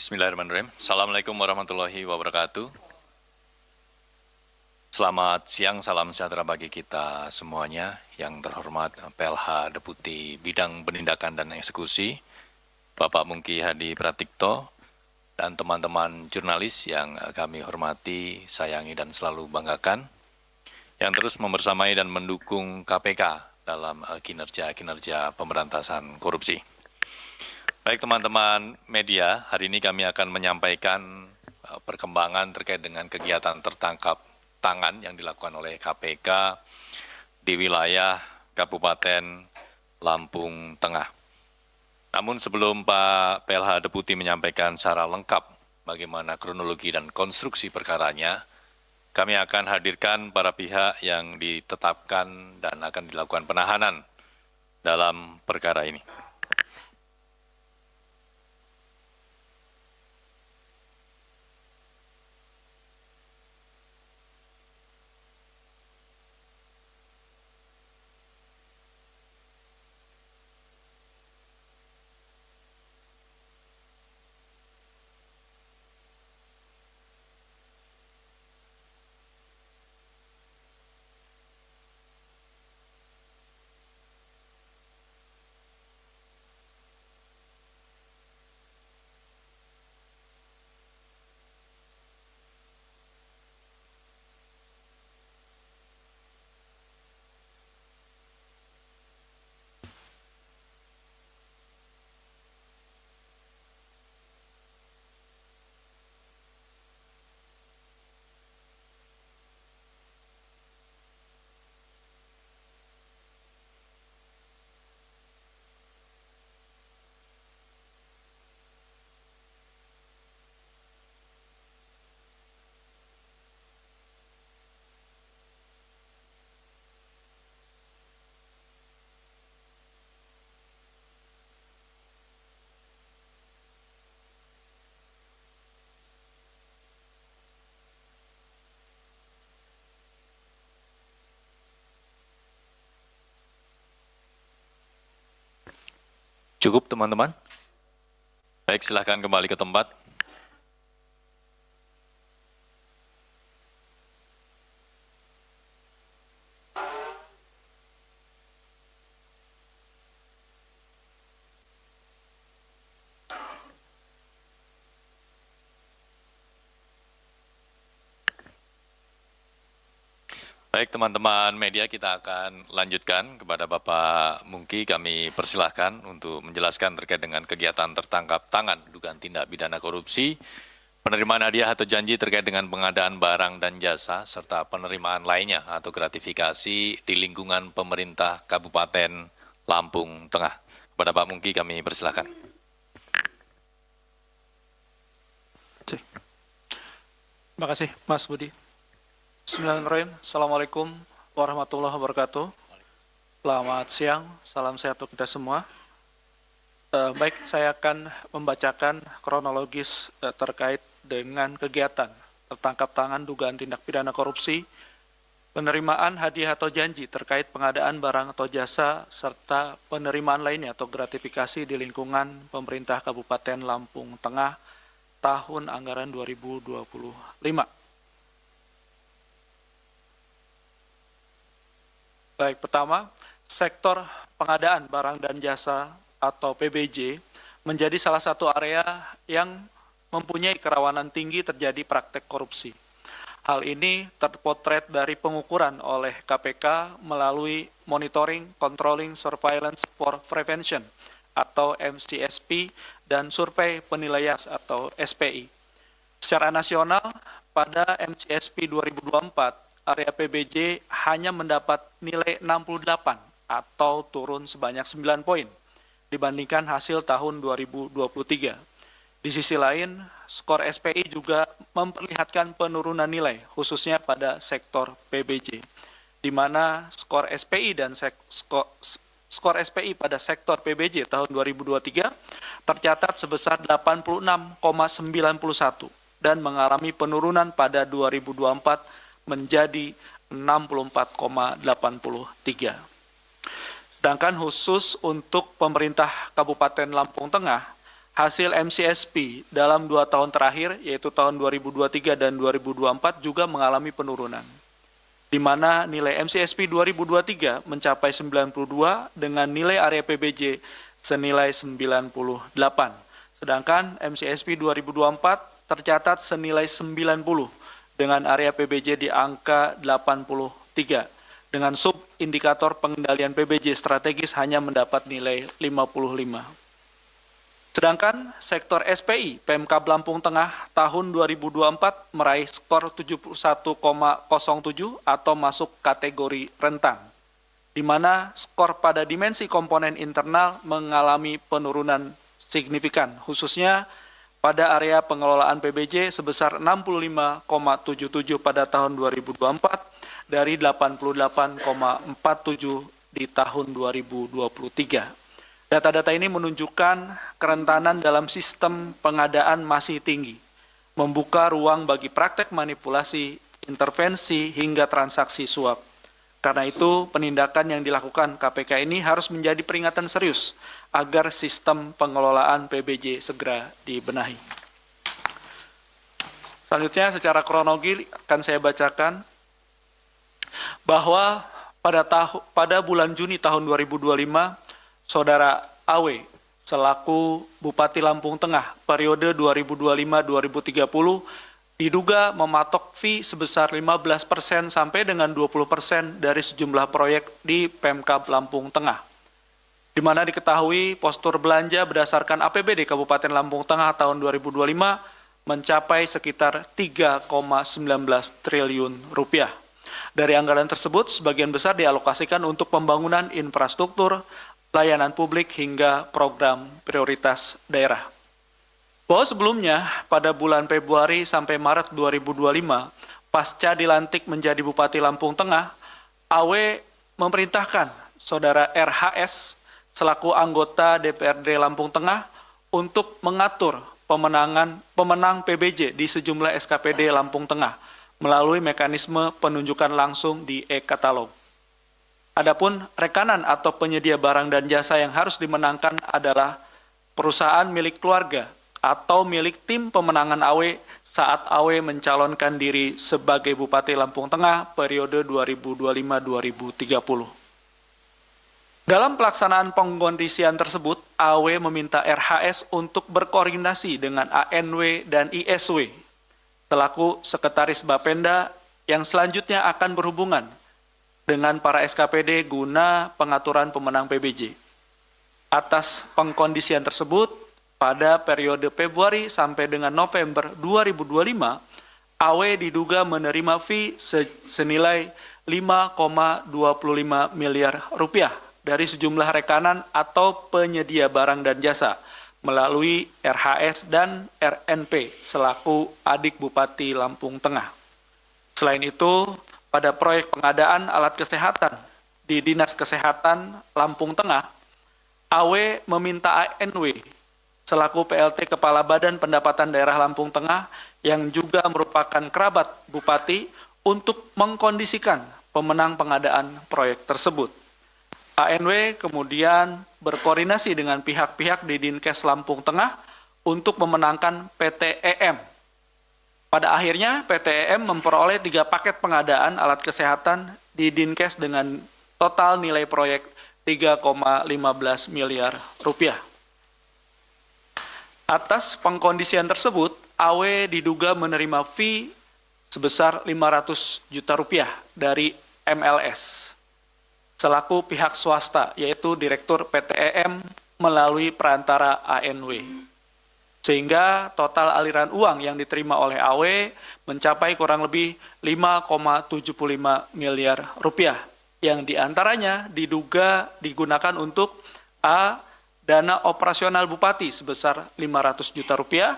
Bismillahirrahmanirrahim. Assalamualaikum warahmatullahi wabarakatuh. Selamat siang, salam sejahtera bagi kita semuanya. Yang terhormat PLH Deputi Bidang Penindakan dan Eksekusi, Bapak Mungki Hadi Pratikto, dan teman-teman jurnalis yang kami hormati, sayangi, dan selalu banggakan, yang terus membersamai dan mendukung KPK dalam kinerja pemberantasan korupsi. Baik teman-teman media, hari ini kami akan menyampaikan perkembangan terkait dengan kegiatan tertangkap tangan yang dilakukan oleh KPK di wilayah Kabupaten Lampung Tengah. Namun sebelum Pak PLH Deputi menyampaikan secara lengkap bagaimana kronologi dan konstruksi perkaranya, kami akan hadirkan para pihak yang ditetapkan dan akan dilakukan penahanan dalam perkara ini. Cukup teman-teman? Baik, silahkan kembali ke tempat. Baik teman-teman media, kita akan lanjutkan kepada Bapak Mungki. Kami persilahkan untuk menjelaskan terkait dengan kegiatan tertangkap tangan dugaan tindak pidana korupsi, penerimaan hadiah atau janji terkait dengan pengadaan barang dan jasa, serta penerimaan lainnya atau gratifikasi di lingkungan pemerintah Kabupaten Lampung Tengah. Kepada Pak Mungki kami persilahkan. Terima kasih Mas Budi. Bismillahirrahmanirrahim. Assalamualaikum warahmatullahi wabarakatuh. Selamat siang, salam sehat untuk kita semua. Baik, saya akan membacakan kronologis terkait dengan kegiatan tertangkap tangan dugaan tindak pidana korupsi, penerimaan hadiah atau janji terkait pengadaan barang atau jasa, serta penerimaan lainnya atau gratifikasi di lingkungan pemerintah Kabupaten Lampung Tengah tahun anggaran 2025. Baik, pertama, sektor pengadaan barang dan jasa atau PBJ menjadi salah satu area yang mempunyai kerawanan tinggi terjadi praktek korupsi. Hal ini terpotret dari pengukuran oleh KPK melalui Monitoring, Controlling, Surveillance for Prevention atau MCSP dan Survei Penilaian atau SPI. Secara nasional, pada MCSP 2024, area PBJ hanya mendapat nilai 68 atau turun sebanyak 9 poin dibandingkan hasil tahun 2023. Di sisi lain, skor SPI juga memperlihatkan penurunan nilai khususnya pada sektor PBJ, di mana skor SPI dan skor SPI pada sektor PBJ tahun 2023 tercatat sebesar 86,91 dan mengalami penurunan pada 2024 menjadi 64,83. Sedangkan khusus untuk pemerintah Kabupaten Lampung Tengah, hasil MCSP dalam 2 tahun terakhir, yaitu tahun 2023 dan 2024 juga mengalami penurunan, di mana nilai MCSP 2023 mencapai 92 dengan nilai area PBJ senilai 98. Sedangkan MCSP 2024 tercatat senilai 90 dengan area PBJ di angka 83. Dengan sub-indikator pengendalian PBJ strategis hanya mendapat nilai 55. Sedangkan sektor SPI Pemkab Lampung Tengah tahun 2024 meraih skor 71,07 atau masuk kategori rentan, di mana skor pada dimensi komponen internal mengalami penurunan signifikan, khususnya pada area pengelolaan PBJ sebesar 65,77 pada tahun 2024 dari 88,47 di tahun 2023. Data-data ini menunjukkan kerentanan dalam sistem pengadaan masih tinggi, membuka ruang bagi praktek manipulasi, intervensi, hingga transaksi suap. Karena itu, penindakan yang dilakukan KPK ini harus menjadi peringatan serius agar sistem pengelolaan PBJ segera dibenahi. Selanjutnya, secara kronologi akan saya bacakan bahwa pada bulan Juni tahun 2025, Saudara AW selaku Bupati Lampung Tengah periode 2025-2030 diduga mematok fee sebesar 15% sampai dengan 20% dari sejumlah proyek di Pemkab Lampung Tengah. Di mana diketahui postur belanja berdasarkan APBD Kabupaten Lampung Tengah tahun 2025 mencapai sekitar 3,19 triliun rupiah. Dari anggaran tersebut, sebagian besar dialokasikan untuk pembangunan infrastruktur, layanan publik, hingga program prioritas daerah. Bahwa sebelumnya, pada bulan Februari sampai Maret 2025, pasca dilantik menjadi Bupati Lampung Tengah, AW memerintahkan Saudara RHS selaku anggota DPRD Lampung Tengah untuk mengatur pemenang PBJ di sejumlah SKPD Lampung Tengah melalui mekanisme penunjukan langsung di e-katalog. Adapun rekanan atau penyedia barang dan jasa yang harus dimenangkan adalah perusahaan milik keluarga atau milik tim pemenangan AW saat AW mencalonkan diri sebagai Bupati Lampung Tengah periode 2025-2030. Dalam pelaksanaan pengkondisian tersebut, AW meminta RHS untuk berkoordinasi dengan ANW dan ISW selaku Sekretaris Bapenda yang selanjutnya akan berhubungan dengan para SKPD guna pengaturan pemenang PBJ. Atas pengkondisian tersebut, pada periode Februari sampai dengan November 2025, AW diduga menerima fee senilai 5,25 miliar rupiah dari sejumlah rekanan atau penyedia barang dan jasa melalui RHS dan RNP selaku adik Bupati Lampung Tengah. Selain itu, pada proyek pengadaan alat kesehatan di Dinas Kesehatan Lampung Tengah, AW meminta ANW selaku PLT Kepala Badan Pendapatan Daerah Lampung Tengah yang juga merupakan kerabat Bupati untuk mengkondisikan pemenang pengadaan proyek tersebut. ANW kemudian berkoordinasi dengan pihak-pihak di Dinkes Lampung Tengah untuk memenangkan PTEM. Pada akhirnya, PTEM memperoleh 3 paket pengadaan alat kesehatan di Dinkes dengan total nilai proyek 3,15 miliar rupiah. Atas pengkondisian tersebut, AW diduga menerima fee sebesar 500 juta rupiah dari MLS selaku pihak swasta, yaitu Direktur PTEM melalui perantara ANW. Sehingga total aliran uang yang diterima oleh AW mencapai kurang lebih 5,75 miliar rupiah, yang diantaranya diduga digunakan untuk A. Dana operasional Bupati sebesar 500 juta rupiah,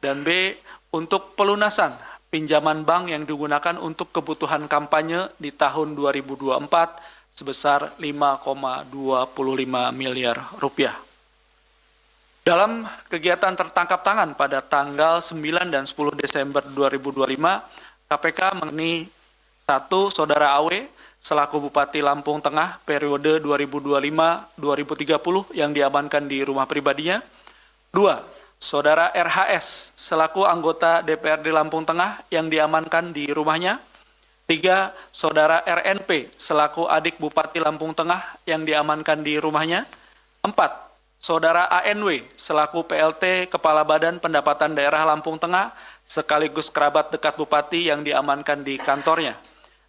dan B. Untuk pelunasan pinjaman bank yang digunakan untuk kebutuhan kampanye di tahun 2024 sebesar 5,25 miliar rupiah. Dalam kegiatan tertangkap tangan pada tanggal 9 dan 10 Desember 2025, KPK mengenai 1. Saudara AW selaku Bupati Lampung Tengah periode 2025-2030 yang diamankan di rumah pribadinya. 2. Saudara RHS selaku anggota DPRD Lampung Tengah yang diamankan di rumahnya. 3. Saudara RNP selaku adik Bupati Lampung Tengah yang diamankan di rumahnya. 4. Saudara ANW selaku PLT Kepala Badan Pendapatan Daerah Lampung Tengah sekaligus kerabat dekat Bupati yang diamankan di kantornya.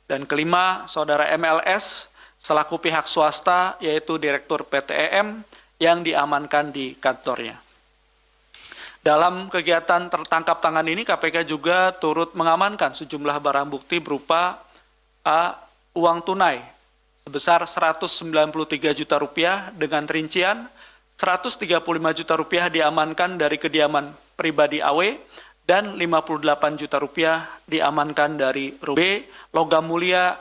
Dan kelima, Saudara MLS selaku pihak swasta yaitu Direktur PT-EM yang diamankan di kantornya. Dalam kegiatan tertangkap tangan ini, KPK juga turut mengamankan sejumlah barang bukti berupa uang tunai sebesar Rp193 juta dengan rincian Rp135 juta diamankan dari kediaman pribadi AW dan Rp58 juta diamankan dari B, logam mulia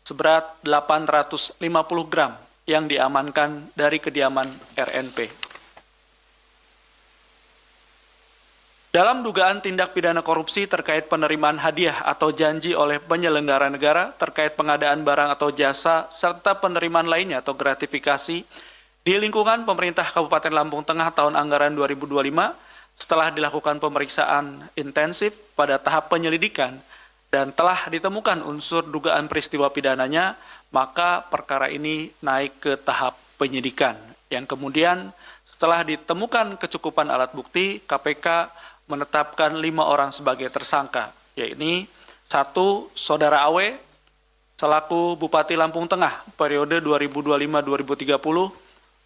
seberat 850 gram yang diamankan dari kediaman RNP. Dalam dugaan tindak pidana korupsi terkait penerimaan hadiah atau janji oleh penyelenggara negara terkait pengadaan barang atau jasa serta penerimaan lainnya atau gratifikasi di lingkungan pemerintah Kabupaten Lampung Tengah tahun anggaran 2025 setelah dilakukan pemeriksaan intensif pada tahap penyelidikan dan telah ditemukan unsur dugaan peristiwa pidananya, maka perkara ini naik ke tahap penyidikan. Yang kemudian setelah ditemukan kecukupan alat bukti, KPK menetapkan 5 orang sebagai tersangka, yaitu 1. Saudara AW selaku Bupati Lampung Tengah periode 2025-2030,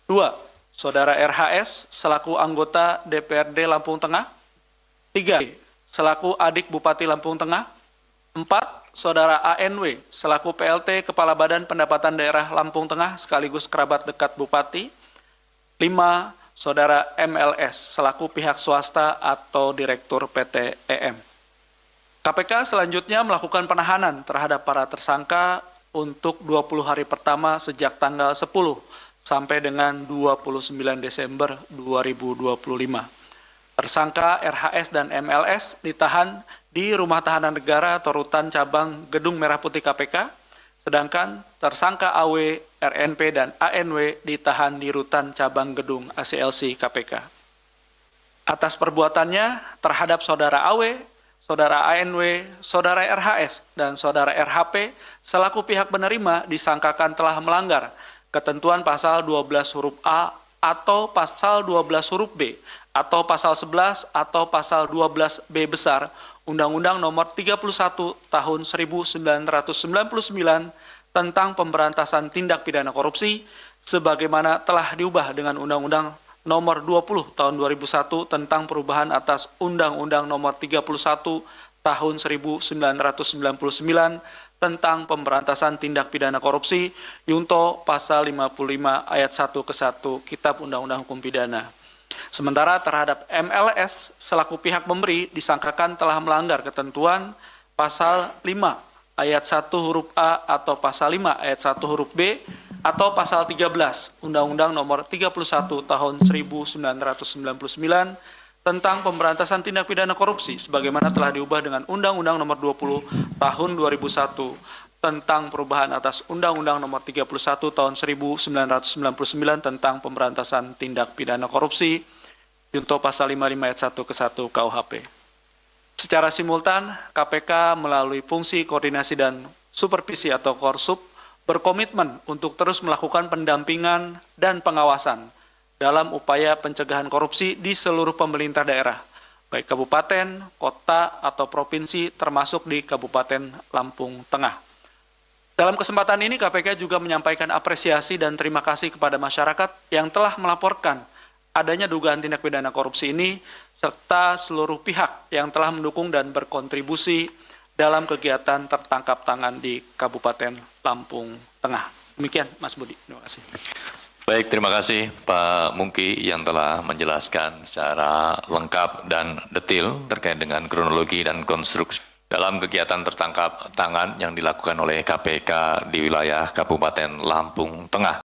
2. Saudara RHS selaku anggota DPRD Lampung Tengah, 3. Selaku adik Bupati Lampung Tengah, 4. Saudara ANW selaku PLT Kepala Badan Pendapatan Daerah Lampung Tengah sekaligus kerabat dekat Bupati, 5. Saudara MLS selaku pihak swasta atau Direktur PT-EM. KPK selanjutnya melakukan penahanan terhadap para tersangka untuk 20 hari pertama sejak tanggal 10 sampai dengan 29 Desember 2025. Tersangka RHS dan MLS ditahan di Rumah Tahanan Negara atau Rutan Cabang Gedung Merah Putih KPK, sedangkan tersangka AW, RNP, dan ANW ditahan di Rutan Cabang Gedung ACLC KPK. Atas perbuatannya terhadap Saudara AW, Saudara ANW, Saudara RHS, dan Saudara RHP selaku pihak penerima disangkakan telah melanggar ketentuan pasal 12 huruf A atau pasal 12 huruf B atau pasal 11 atau pasal 12B besar Undang-Undang Nomor 31 Tahun 1999 tentang pemberantasan tindak pidana korupsi sebagaimana telah diubah dengan Undang-Undang Nomor 20 Tahun 2001 tentang perubahan atas Undang-Undang Nomor 31 Tahun 1999 tentang pemberantasan tindak pidana korupsi Yunto pasal 55 ayat 1 ke 1 Kitab Undang-Undang Hukum Pidana. Sementara terhadap MLS selaku pihak pemberi disangkakan telah melanggar ketentuan pasal 5 ayat 1 huruf A atau pasal 5 ayat 1 huruf B atau pasal 13 Undang-Undang Nomor 31 Tahun 1999 tentang pemberantasan tindak pidana korupsi sebagaimana telah diubah dengan Undang-Undang Nomor 20 Tahun 2001 tentang perubahan atas Undang-Undang Nomor 31 Tahun 1999 tentang pemberantasan tindak pidana korupsi Yunto pasal 55 ayat 1 ke 1 KUHP. Secara simultan, KPK melalui fungsi koordinasi dan supervisi atau Korsup berkomitmen untuk terus melakukan pendampingan dan pengawasan dalam upaya pencegahan korupsi di seluruh pemerintah daerah, baik kabupaten, kota, atau provinsi termasuk di Kabupaten Lampung Tengah. Dalam kesempatan ini KPK juga menyampaikan apresiasi dan terima kasih kepada masyarakat yang telah melaporkan adanya dugaan tindak pidana korupsi ini serta seluruh pihak yang telah mendukung dan berkontribusi dalam kegiatan tertangkap tangan di Kabupaten Lampung Tengah. Demikian Mas Budi, terima kasih. Baik, terima kasih Pak Mungki yang telah menjelaskan secara lengkap dan detail terkait dengan kronologi dan konstruksi dalam kegiatan tertangkap tangan yang dilakukan oleh KPK di wilayah Kabupaten Lampung Tengah.